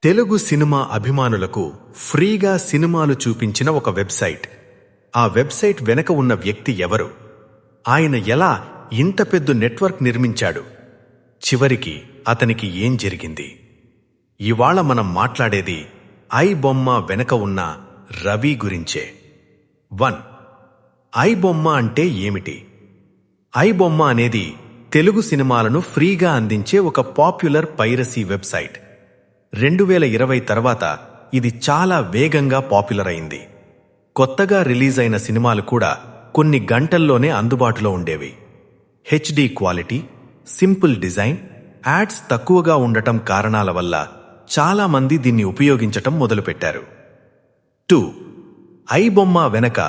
Telugu cinema అభిమానులకు ఫ్రీగా సినిమాలు చూపించిన ఒక వెబ్సైట్. ఆ వెబ్సైట్ వెనక ఉన్న వ్యక్తి ఎవరు? ఆయన ఎలా ఇంత పెద్ద నెట్వర్క్ నిర్మించాడు? చివరికి అతనికి ఏం జరిగింది? ఇవాళ మనం మాట్లాడేది ఐ బొమ్మ వెనక ఉన్న రవి గురించే. 1. ఐ బొమ్మ అంటే ఏమిటి? ఐ బొమ్మ అనేది తెలుగు సినిమాలను ఫ్రీగా అందించే ఒక పాపులర్ పైరసీ వెబ్సైట్. 2020 తర్వాత ఇది చాలా వేగంగా పాపులర్ అయింది. కొత్తగా రిలీజ్ అయిన సినిమాలు కూడా కొన్ని గంటల్లోనే అందుబాటులో ఉండేవి. HD quality, simple design, ads తక్కువగా ఉండటం కారణాల వల్ల చాలా మంది దీన్ని ఉపయోగించటం మొదలుపెట్టారు. 2. ఐ బొమ్మ వెనక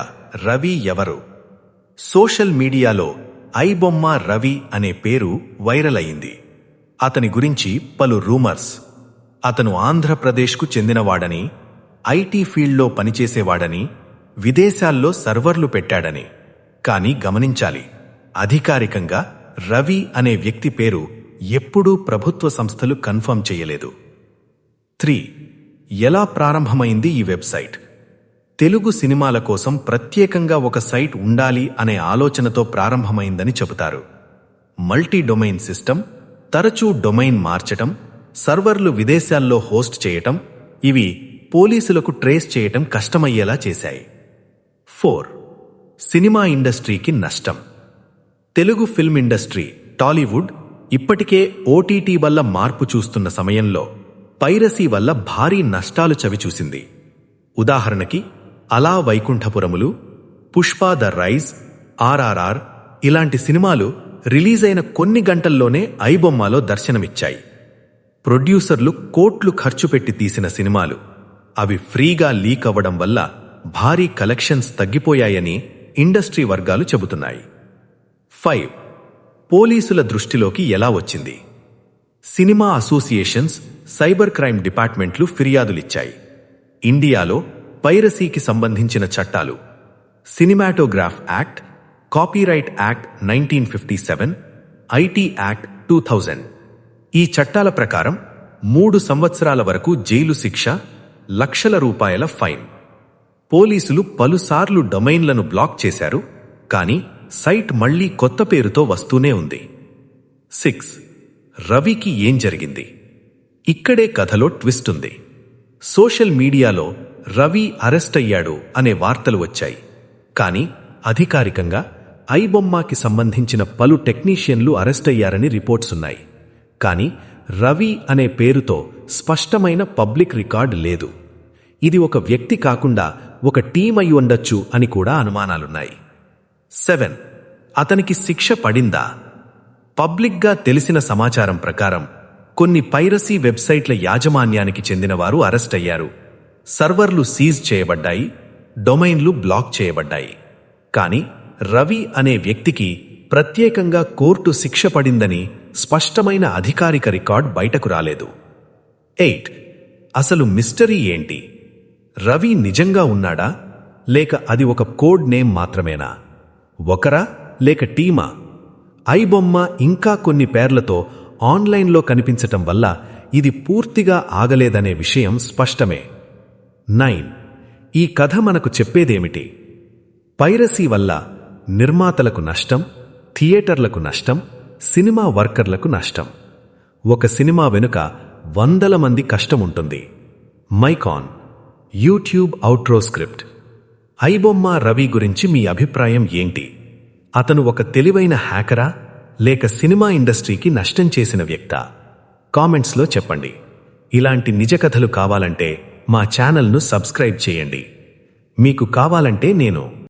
రవి ఎవరు? సోషల్ మీడియాలో ఐ బొమ్మ రవి అనే పేరు వైరల్ అయింది. అతని గురించి పలు రూమర్స్. అతను ఆంధ్రప్రదేశ్కు చెందినవాడని, ఐటీ ఫీల్డ్లో పనిచేసేవాడని, విదేశాల్లో సర్వర్లు పెట్టాడని. కానీ గమనించాలి, అధికారికంగా రవి అనే వ్యక్తి పేరు ఎప్పుడూ ప్రభుత్వ సంస్థలు కన్ఫర్మ్ చేయలేదు. 3. ఎలా ప్రారంభమైంది ఈ వెబ్సైట్? తెలుగు సినిమాల కోసం ప్రత్యేకంగా ఒక సైట్ ఉండాలి అనే ఆలోచనతో ప్రారంభమైందని చెబుతారు. మల్టీ డొమైన్ సిస్టమ్, తరచూ డొమైన్ మార్చటం, సర్వర్లు విదేశాల్లో హోస్ట్ చేయటం, ఇవి పోలీసులకు ట్రేస్ చేయటం కష్టమయ్యేలా చేశాయి. 4. సినిమా ఇండస్ట్రీకి నష్టం. తెలుగు ఫిల్మ్ ఇండస్ట్రీ, టాలీవుడ్ ఇప్పటికే ఓటీటీ వల్ల మార్పు చూస్తున్న సమయంలో పైరసీ వల్ల భారీ నష్టాలు చవిచూసింది. ఉదాహరణకి అలా వైకుంఠపురములు, పుష్ప ద రైజ్, RRR ఇలాంటి సినిమాలు రిలీజ్ అయిన కొన్ని గంటల్లోనే ఐ బొమ్మలో దర్శనమిచ్చాయి. ప్రొడ్యూసర్లు కోట్లు ఖర్చు పెట్టి తీసిన సినిమాలు, అవి ఫ్రీగా లీక్ అవ్వడం వల్ల భారీ కలెక్షన్స్ తగ్గిపోయాయని ఇండస్ట్రీ వర్గాలు చెబుతున్నాయి. 5. పోలీసుల దృష్టిలోకి ఎలా వచ్చింది? సినిమా అసోసియేషన్స్, సైబర్ క్రైమ్ డిపార్ట్మెంట్లు ఫిర్యాదులిచ్చాయి. ఇండియాలో పైరసీకి సంబంధించిన చట్టాలు cinematograph act, copyright act 1957, IT act 2000. ఈ చట్టాల ప్రకారం 3 సంవత్సరాల వరకు జైలు శిక్ష, లక్షల రూపాయల ఫైన్. పోలీసులు పలుసార్లు డొమైన్లను బ్లాక్ చేశారు, కానీ సైట్ మళ్లీ కొత్త పేరుతో వస్తూనే ఉంది. 6. రవికి ఏం జరిగింది? ఇక్కడే కథలో ట్విస్ట్ ఉంది. సోషల్ మీడియాలో రవి అరెస్ట్ అయ్యాడు అనే వార్తలు వచ్చాయి, కానీ అధికారికంగా ఐ బొమ్మకి సంబంధించిన పలు టెక్నీషియన్లు అరెస్ట్ అయ్యారని రిపోర్ట్స్ ఉన్నాయి. కానీ రవి అనే పేరుతో స్పష్టమైన పబ్లిక్ రికార్డ్ లేదు. ఇది ఒక వ్యక్తి కాకుండా ఒక టీం అయి ఉండొచ్చు అని కూడా అనుమానాలున్నాయి. 7. అతనికి శిక్ష పడిందా? పబ్లిక్గా తెలిసిన సమాచారం ప్రకారం కొన్ని పైరసీ వెబ్సైట్ల యాజమాన్యానికి చెందినవారు అరెస్ట్ అయ్యారు. సర్వర్లు సీజ్ చేయబడ్డాయి, డొమైన్లు బ్లాక్ చేయబడ్డాయి. కానీ రవి అనే వ్యక్తికి ప్రత్యేకంగా కోర్టు శిక్ష పడిందని స్పష్టమైన అధికారిక రికార్డ్ బయటకు రాలేదు. 8. అసలు మిస్టరీ ఏంటి? రవి నిజంగా ఉన్నాడా, లేక అది ఒక కోడ్ నేమ్ మాత్రమేనా? ఒకరా లేక టీమా? ఐ బొమ్మ ఇంకా కొన్ని పేర్లతో ఆన్లైన్లో కనిపించటం వల్ల ఇది పూర్తిగా ఆగలేదనే విషయం స్పష్టమే. 9. ఈ కథ మనకు చెప్పేదేమిటి? పైరసీ వల్ల నిర్మాతలకు నష్టం, థియేటర్లకు నష్టం, సినిమా వర్కర్లకు నష్టం. ఒక సినిమా వెనుక వందల మంది కష్టముంటుంది. మైకాన్ యూట్యూబ్ అవుట్రో స్క్రిప్ట్. ఐ బొమ్మ రవి గురించి మీ అభిప్రాయం ఏంటి? అతను ఒక తెలివైన హ్యాకరా, లేక సినిమా ఇండస్ట్రీకి నష్టం చేసిన వ్యక్తా? కామెంట్స్లో చెప్పండి. ఇలాంటి నిజ కథలు కావాలంటే మా ఛానల్ను సబ్స్క్రైబ్ చేయండి. మీకు కావాలంటే నేను